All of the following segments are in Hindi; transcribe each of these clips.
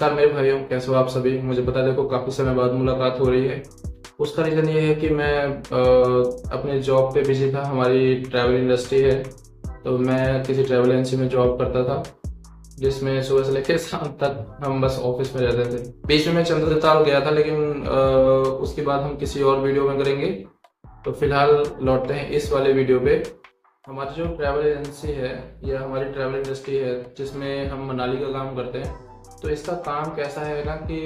नमस्कार मेरे भाइयों, कैसे हो आप सभी। मुझे पता है देखो काफ़ी समय बाद मुलाकात हो रही है। उसका रीज़न ये है कि मैं अपने जॉब पे बिजी था। हमारी ट्रैवल इंडस्ट्री है, तो मैं किसी ट्रैवल एजेंसी में जॉब करता था, जिसमें सुबह से लेकर शाम तक हम बस ऑफिस में रहते थे। बीच में मैं चंद्रताल गया था, लेकिन उसके बाद हम किसी और वीडियो में करेंगे। तो फिलहाल लौटते हैं इस वाले वीडियो पे। हमारी जो ट्रैवल एजेंसी है या हमारी ट्रैवल इंडस्ट्री है, जिसमें हम मनाली का काम करते हैं, तो इसका काम कैसा है ना कि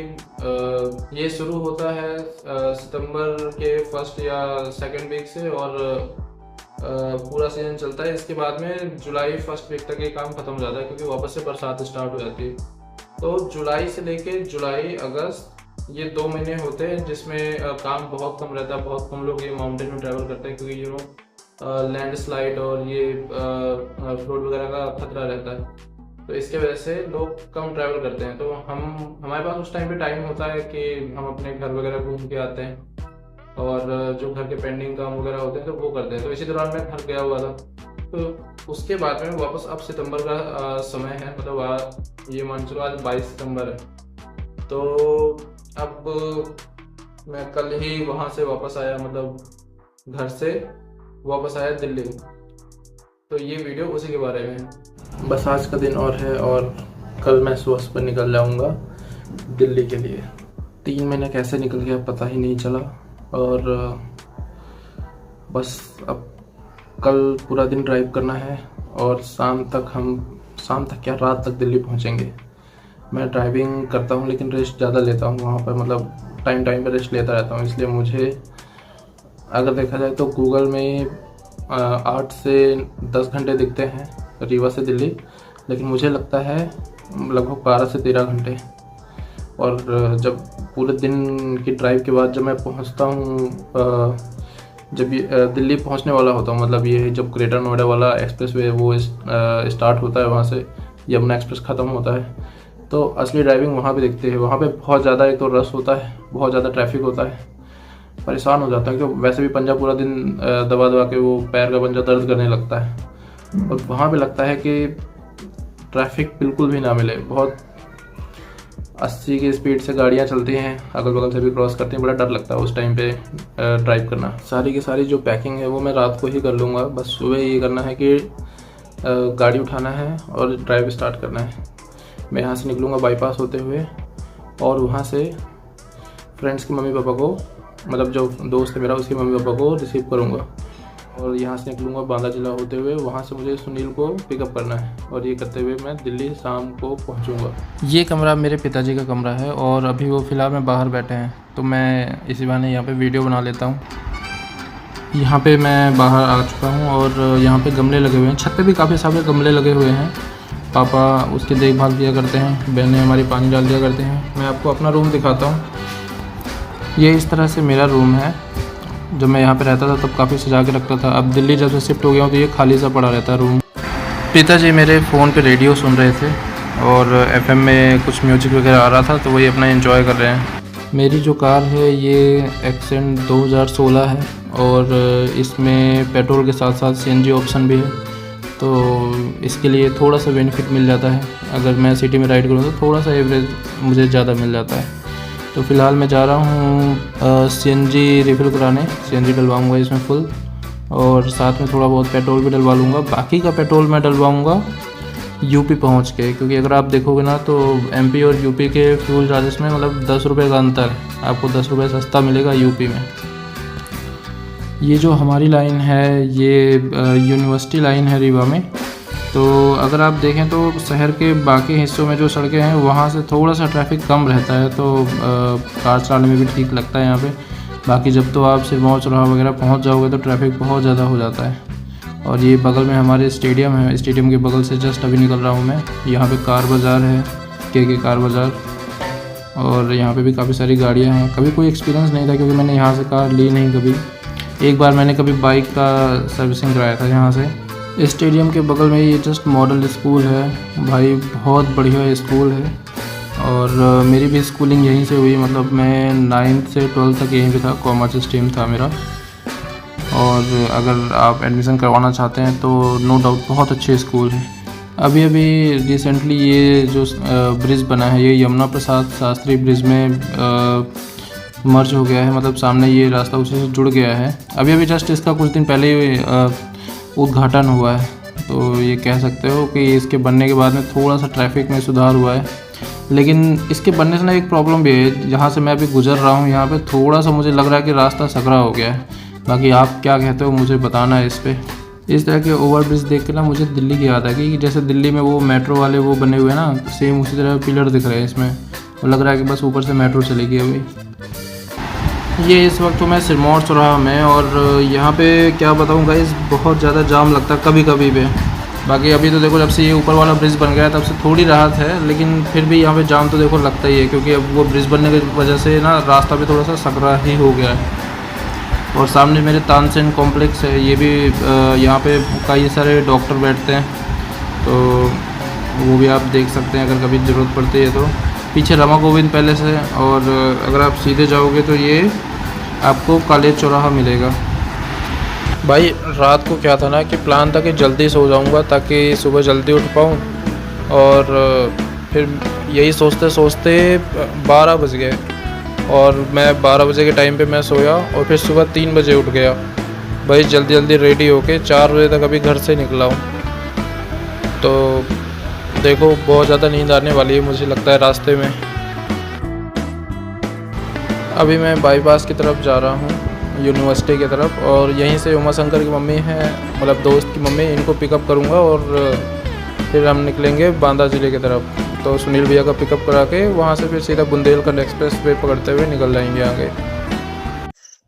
ये शुरू होता है सितंबर के फर्स्ट या सेकंड वीक से, और पूरा सीजन चलता है। इसके बाद में जुलाई फर्स्ट वीक तक ये काम खत्म हो जाता है, क्योंकि वापस से बरसात स्टार्ट हो जाती है। तो जुलाई से लेके जुलाई अगस्त ये 2 महीने होते हैं जिसमें काम बहुत कम रहता है। बहुत कम लोग ये माउंटेन में ट्रैवल करते हैं, क्योंकि लैंडस्लाइड और ये फ्लड वगैरह का खतरा रहता है। तो इसके वजह से लोग कम ट्रैवल करते हैं। तो हमारे पास उस टाइम पे टाइम होता है कि हम अपने घर वगैरह घूम के आते हैं, और जो घर के पेंडिंग काम वगैरह होते हैं तो वो करते हैं। तो इसी दौरान मैं घर गया हुआ था। तो उसके बाद में वापस अब सितंबर का समय है, मतलब ये मान चलो आज 22 सितंबर है। तो अब मैं कल ही वहाँ से वापस आया, मतलब घर से वापस आया दिल्ली। तो ये वीडियो उसी के बारे में है। बस आज का दिन और है, और कल मैं सुबह पर निकल जाऊंगा दिल्ली के लिए। 3 महीने कैसे निकल गया पता ही नहीं चला, और बस अब कल पूरा दिन ड्राइव करना है, और शाम तक क्या रात तक दिल्ली पहुंचेंगे। मैं ड्राइविंग करता हूं, लेकिन रेस्ट ज़्यादा लेता हूं वहाँ पर, मतलब टाइम पर रेस्ट लेता रहता हूं। इसलिए मुझे अगर देखा जाए तो गूगल में 8 से 10 घंटे दिखते हैं रीवा से दिल्ली, लेकिन मुझे लगता है लगभग 12 से 13 घंटे। और जब पूरे दिन की ड्राइव के बाद जब मैं पहुंचता हूं, जब ये दिल्ली पहुंचने वाला होता हूं, मतलब ये जब ग्रेटर नोएडा वाला एक्सप्रेस वे वो स्टार्ट होता है, वहां से यमुना एक्सप्रेस ख़त्म होता है, तो असली ड्राइविंग वहाँ पे दिखती है। वहाँ पे बहुत ज़्यादा एक तो रश होता है, बहुत ज़्यादा ट्रैफिक होता है, परेशान हो जाता है। क्योंकि वैसे भी पंजा पूरा दिन दबा दबा के वो पैर का पंजा दर्द करने लगता है, और वहाँ पे लगता है कि ट्रैफिक बिल्कुल भी ना मिले। बहुत 80 की स्पीड से गाड़ियाँ चलती हैं, अगल बगल से भी क्रॉस करती हैं, बड़ा डर लगता है उस टाइम पे ड्राइव करना। सारी की सारी जो पैकिंग है वो मैं रात को ही कर लूँगा। बस सुबह ये करना है कि गाड़ी उठाना है और ड्राइव स्टार्ट करना है। मैं यहाँ से निकलूँगा बाईपास होते हुए, और वहाँ से फ्रेंड्स की मम्मी पापा को, मतलब जो दोस्त है मेरा उसकी मम्मी पापा को रिसीव करूँगा, और यहाँ से निकलूँगा बांदा जिला होते हुए। वहाँ से मुझे सुनील को पिकअप करना है, और ये करते हुए मैं दिल्ली शाम को पहुँचूँगा। ये कमरा मेरे पिताजी का कमरा है, और अभी वो फ़िलहाल में बाहर बैठे हैं, तो मैं इसी बहाने यहाँ पे वीडियो बना लेता हूँ। यहाँ पे मैं बाहर आ चुका हूँ, और यहाँ पे गमले लगे हुए हैं। छत पे भी काफ़ी सारे गमले लगे हुए हैं। पापा उसकी देखभाल किया करते हैं, बहनें हमारी पानी डाल दिया करते हैं। मैं आपको अपना रूम दिखाता हूँ। ये इस तरह से मेरा रूम है। जब मैं यहाँ पे रहता था तब काफ़ी सजा के रखता था। अब दिल्ली जब से शिफ्ट हो गया हूँ तो ये खाली सा पड़ा रहता है रूम। पिताजी मेरे फ़ोन पे रेडियो सुन रहे थे, और एफएम में कुछ म्यूजिक वगैरह आ रहा था, तो वही अपना एंजॉय कर रहे हैं। मेरी जो कार है ये एक्सेंट 2016 है, और इसमें पेट्रोल के साथ साथ सीएनजी ऑप्शन भी है, तो इसके लिए थोड़ा सा बेनिफिट मिल जाता है। अगर मैं सिटी में राइड करूँ तो थोड़ा सा एवरेज मुझे ज़्यादा मिल जाता है। तो फ़िलहाल मैं जा रहा हूँ सीएनजी रिफ़िल कराने। सीएनजी डलवाऊँगा इसमें फुल, और साथ में थोड़ा बहुत पेट्रोल भी डलवा लूँगा। बाकी का पेट्रोल मैं डलवाऊँगा यूपी पहुँच के, क्योंकि अगर आप देखोगे ना तो एमपी और यूपी के फ्यूल चार्जेस में मतलब 10 रुपये का अंतर है। आपको 10 रुपये सस्ता मिलेगा यूपी में। ये जो हमारी लाइन है ये यूनिवर्सिटी लाइन है रीवा में। तो अगर आप देखें तो शहर के बाकी हिस्सों में जो सड़कें हैं वहाँ से थोड़ा सा ट्रैफिक कम रहता है, तो कार चलाने में भी ठीक लगता है यहाँ पे। बाकी जब तो आप सिरमौर चौराहा वगैरह पहुँच जाओगे तो ट्रैफिक बहुत ज़्यादा हो जाता है। और ये बगल में हमारे स्टेडियम है, स्टेडियम के बगल से जस्ट अभी निकल रहा हूँ मैं। यहाँ पे कार बाज़ार है, के कार बाज़ार, और यहाँ पे भी काफ़ी सारी गाड़ियाँ हैं। कभी कोई एक्सपीरियंस नहीं था, क्योंकि मैंने यहाँ से कार ली नहीं कभी। एक बार मैंने कभी बाइक का सर्विसिंग कराया था यहाँ से। स्टेडियम के बगल में ये जस्ट मॉडल स्कूल है भाई, बहुत बढ़िया स्कूल है। और मेरी भी स्कूलिंग यहीं से हुई, मतलब मैं 9th से 12th तक यहीं पे था, कॉमर्स स्ट्रीम था मेरा। और अगर आप एडमिशन करवाना चाहते हैं तो नो डाउट बहुत अच्छे स्कूल है। अभी अभी रिसेंटली ये जो ब्रिज बना है, ये यमुना प्रसाद शास्त्री ब्रिज में मर्ज हो गया है, मतलब सामने ये रास्ता उसी से जुड़ गया है। अभी अभी जस्ट इसका कुछ दिन पहले ही उद्घाटन हुआ है, तो ये कह सकते हो कि इसके बनने के बाद में थोड़ा सा ट्रैफिक में सुधार हुआ है। लेकिन इसके बनने से ना एक प्रॉब्लम भी है, जहाँ से मैं अभी गुजर रहा हूँ यहाँ पे थोड़ा सा मुझे लग रहा है कि रास्ता सकरा हो गया है। बाकी आप क्या कहते हो मुझे बताना है इस पर। इस तरह के ओवर ब्रिज देख के ना मुझे दिल्ली की याद आ गई कि जैसे दिल्ली में वो मेट्रो वाले वो बने हुए हैं ना, सेम उसी तरह पिलर दिख रहे हैं इसमें, और लग रहा है कि बस ऊपर से मेट्रो चलेगी अभी। ये इस वक्त तो मैं सिरमौर चौराहा में, और यहाँ पे क्या बताऊँ गाइस, बहुत ज़्यादा जाम लगता है कभी कभी पे। बाकी अभी तो देखो जब से ये ऊपर वाला ब्रिज बन गया है तब से थोड़ी राहत है, लेकिन फिर भी यहाँ पे जाम तो देखो लगता ही है, क्योंकि अब वो ब्रिज बनने की वजह से ना रास्ता भी थोड़ा सा सकरा ही हो गया है। और सामने मेरे तानसेन कॉम्प्लेक्स है, ये भी यहाँ पे कई सारे डॉक्टर बैठते हैं, तो वो भी आप देख सकते हैं अगर कभी ज़रूरत पड़ती है तो। पीछे रमा गोविंद पैलेस है, और अगर आप सीधे जाओगे तो ये आपको कॉलेज चौराहा मिलेगा। भाई रात को क्या था ना कि प्लान था कि जल्दी सो जाऊंगा ताकि सुबह जल्दी उठ पाऊँ, और फिर यही सोचते सोचते 12 बज गए, और मैं 12 बजे के टाइम पे मैं सोया और फिर सुबह 3 बजे उठ गया। भाई जल्दी जल्दी रेडी होके 4 बजे तक अभी घर से निकला हूँ, तो देखो बहुत ज़्यादा नींद आने वाली है मुझे लगता है रास्ते में। अभी मैं बाईपास की तरफ जा रहा हूँ, यूनिवर्सिटी की तरफ, और यहीं से उमा शंकर की मम्मी है, मतलब दोस्त की मम्मी, इनको पिकअप करूँगा और फिर हम निकलेंगे बांदा ज़िले की तरफ। तो सुनील भैया का पिकअप करा के वहाँ से फिर सीधा बुंदेलखंड एक्सप्रेस वे पकड़ते हुए निकल जाएंगे आगे।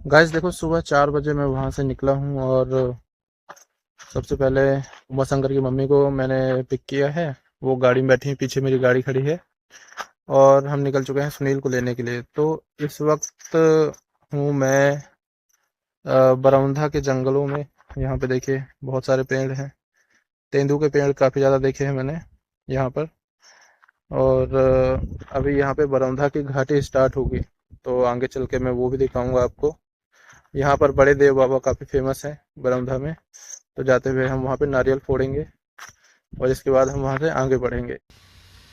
गाइस देखो सुबह 4 बजे मैं वहाँ से निकला हूँ, और सबसे पहले उमा शंकर की मम्मी को मैंने पिक किया है, वो गाड़ी में बैठी है, पीछे मेरी गाड़ी खड़ी है, और हम निकल चुके हैं सुनील को लेने के लिए। तो इस वक्त हूँ मैं बरौंधा के जंगलों में। यहाँ पे देखिए बहुत सारे पेड़ हैं, तेंदू के पेड़ काफ़ी ज़्यादा देखे हैं मैंने यहाँ पर। और अभी यहाँ पे बरौंधा की घाटी स्टार्ट होगी, तो आगे चल के मैं वो भी दिखाऊंगा आपको। यहाँ पर बड़े देव बाबा काफ़ी फेमस हैं बरौंधा में, तो जाते हुए हम वहाँ पे नारियल फोड़ेंगे और इसके बाद हम वहाँ से आगे बढ़ेंगे।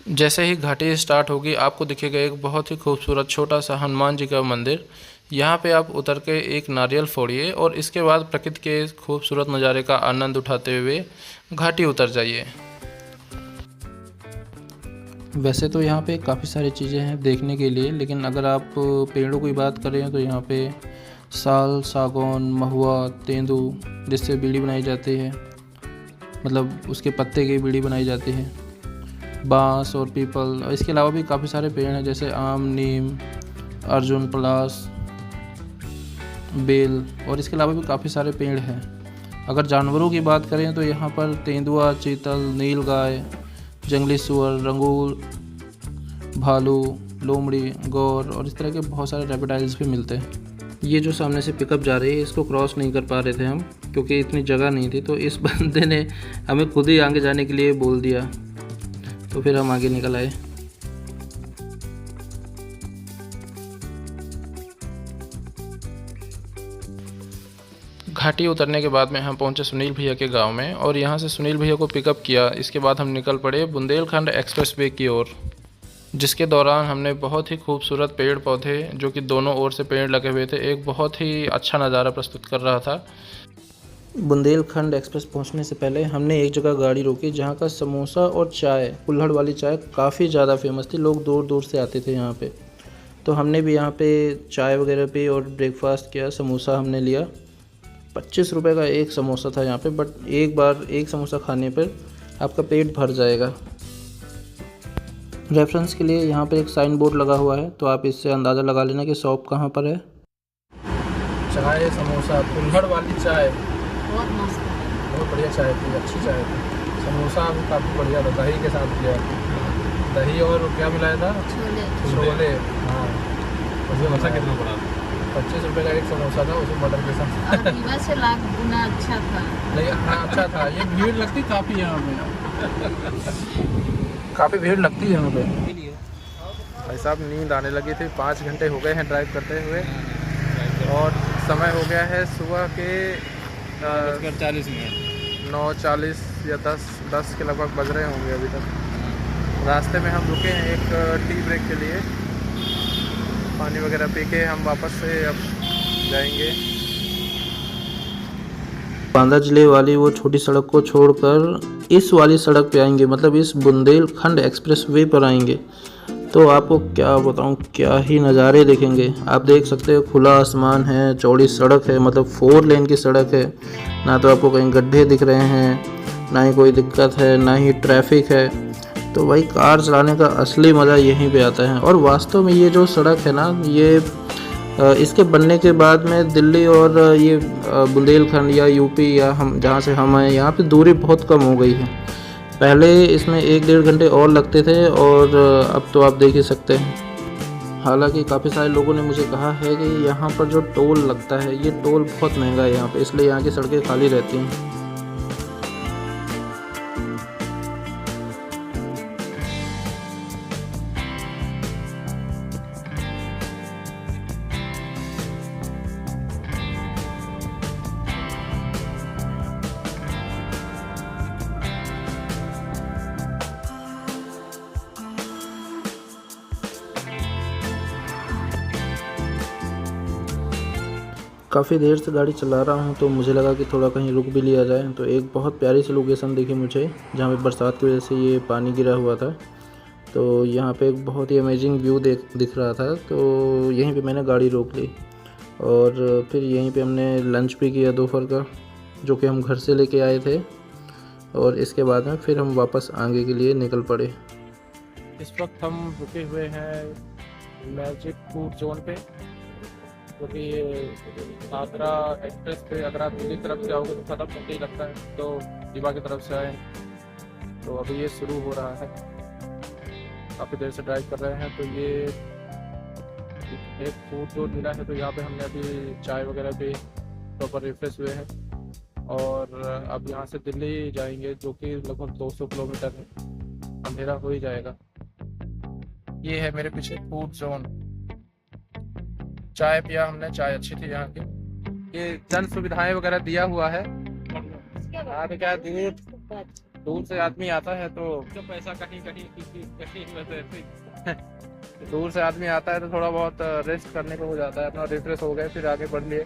जैसे ही घाटी स्टार्ट होगी आपको दिखेगा एक बहुत ही खूबसूरत छोटा सा हनुमान जी का मंदिर। यहाँ पे आप उतर के एक नारियल फोड़िए और इसके बाद प्रकृति के खूबसूरत नज़ारे का आनंद उठाते हुए घाटी उतर जाइए। वैसे तो यहाँ पे काफ़ी सारी चीज़ें हैं देखने के लिए, लेकिन अगर आप पेड़ों की बात करें तो यहाँ पे साल, सागौन, महुआ, तेंदू, जिससे बीड़ी बनाई जाती है, मतलब उसके पत्ते की बीड़ी बनाई जाती है, बांस और पीपल, और इसके अलावा भी काफ़ी सारे पेड़ हैं जैसे आम, नीम, अर्जुन, पलास, बेल, और इसके अलावा भी काफ़ी सारे पेड़ हैं। अगर जानवरों की बात करें तो यहाँ पर तेंदुआ, चीतल, नीलगाय, जंगली सुअर, रंगूर, भालू, लोमड़ी, गौर और इस तरह के बहुत सारे रेप्टाइल्स भी मिलते हैं। ये जो सामने से पिकअप जा रही है इसको क्रॉस नहीं कर पा रहे थे हम, क्योंकि इतनी जगह नहीं थी, तो इस बंदे ने हमें खुद ही आगे जाने के लिए बोल दिया, तो फिर हम आगे निकल आए। घाटी उतरने के बाद में हम पहुंचे सुनील भैया के गांव में, और यहां से सुनील भैया को पिकअप किया। इसके बाद हम निकल पड़े बुंदेलखंड एक्सप्रेस वे की ओर, जिसके दौरान हमने बहुत ही खूबसूरत पेड़ पौधे, जो कि दोनों ओर से पेड़ लगे हुए थे, एक बहुत ही अच्छा नज़ारा प्रस्तुत कर रहा था। बुंदेलखंड एक्सप्रेस पहुंचने से पहले हमने एक जगह गाड़ी रोकी जहां का समोसा और चाय, कुल्हड़ वाली चाय काफ़ी ज़्यादा फेमस थी, लोग दूर दूर से आते थे यहाँ पे। तो हमने भी यहाँ पे चाय वगैरह पी और ब्रेकफास्ट किया। समोसा हमने लिया, 25 रुपये का एक समोसा था यहाँ पे, बट एक बार एक समोसा खाने पर आपका पेट भर जाएगा। रेफरेंस के लिए यहाँ पे एक साइन बोर्ड लगा हुआ है, तो आप इससे अंदाज़ा लगा लेना कि शॉप कहाँ पर है। चाय, समोसा, कुल्हड़ वाली चाय बहुत मस्त है, बहुत बढ़िया चाय थी, अच्छी चाय थी। समोसा भी काफ़ी बढ़िया था, दही के साथ किया, दही और क्या मिलाया था, छोले। हाँ, समोसा कितना बड़ा था? 25 रुपये का एक समोसा था, उसमें मटर के साथ से लाख गुना अच्छा था। लेकिन हाँ अच्छा था। ये भीड़ लगती काफ़ी यहाँ पे, काफ़ी भीड़ लगती है यहाँ पे। भाई साहब नींद आने लगी थी, 5 घंटे हो गए हैं ड्राइव करते हुए, और समय हो गया है सुबह के 9:40 या 10 के लगभग बज रहे होंगे अभी तक। रास्ते में हम रुके हैं एक टी ब्रेक के लिए, पानी वगैरह पी के हम वापस से अब जाएंगे। बांदा जिले वाली वो छोटी सड़क को छोड़कर इस वाली सड़क पे आएंगे, मतलब इस बुंदेलखंड एक्सप्रेस वे पर आएंगे तो आपको क्या बताऊं, क्या ही नज़ारे देखेंगे। आप देख सकते हो खुला आसमान है, चौड़ी सड़क है, मतलब 4 लेन की सड़क है। ना तो आपको कहीं गड्ढे दिख रहे हैं, ना ही कोई दिक्कत है, ना ही ट्रैफिक है। तो भाई कार चलाने का असली मज़ा यहीं पे आता है। और वास्तव में ये जो सड़क है ना, ये इसके बनने के बाद में दिल्ली और ये बुंदेलखंड या यूपी या हम जहाँ से हम हैं, यहाँ पे दूरी बहुत कम हो गई है। पहले इसमें 1-1.5 घंटे और लगते थे और अब तो आप देख ही सकते हैं। हालांकि काफ़ी सारे लोगों ने मुझे कहा है कि यहाँ पर जो टोल लगता है, ये टोल बहुत महंगा है यहाँ पे, इसलिए यहाँ की सड़कें खाली रहती हैं। काफ़ी देर से गाड़ी चला रहा हूँ तो मुझे लगा कि थोड़ा कहीं रुक भी लिया जाए। तो एक बहुत प्यारी सी लोकेशन दिखी मुझे, जहाँ पे बरसात की वजह से ये पानी गिरा हुआ था। तो यहाँ पे एक बहुत ही अमेजिंग व्यू दिख रहा था। तो यहीं पे मैंने गाड़ी रोक ली और फिर यहीं पे हमने लंच भी किया दोपहर का, जो कि हम घर से लेके आए थे। और इसके बाद में फिर हम वापस आगे के लिए निकल पड़े। इस वक्त हम रुके हुए हैं मैजिक फूड जोन पे, क्योंकि आगरा एक्सप्रेस पे अगर आप दिल्ली तरफ से आओगे तो ख़त्म होते ही लगता है, तो रीवा की तरफ से आए तो अभी ये शुरू हो रहा है। काफ़ी देर से ड्राइव कर रहे हैं। तो ये एक फूड जो मिला है, तो यहाँ पे हमने अभी चाय वगैरह भी प्रॉपर रिफ्रेश हुए हैं और अब यहाँ से दिल्ली जाएंगे, जो कि लगभग 200 किलोमीटर है। अंधेरा हो ही जाएगा। ये है मेरे पीछे फूड जोन। चाय पिया हमने, चाय अच्छी थी यहाँ की। ये जन सुविधाएं वगैरह दिया हुआ है। यहाँ पे क्या दूर से आदमी आता है तो पैसा कहीं दूर से आदमी आता है तो थोड़ा बहुत रेस्ट करने को हो जाता है, अपना रिफ्रेश हो गए फिर आगे बढ़ लिए।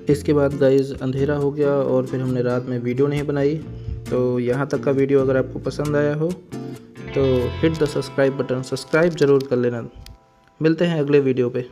इसके बाद गाइस अंधेरा हो गया और फिर हमने रात में वीडियो नहीं बनाई। तो यहाँ तक का वीडियो अगर आपको पसंद आया हो तो hit the subscribe button, subscribe ज़रूर कर लेना। मिलते हैं अगले वीडियो पे।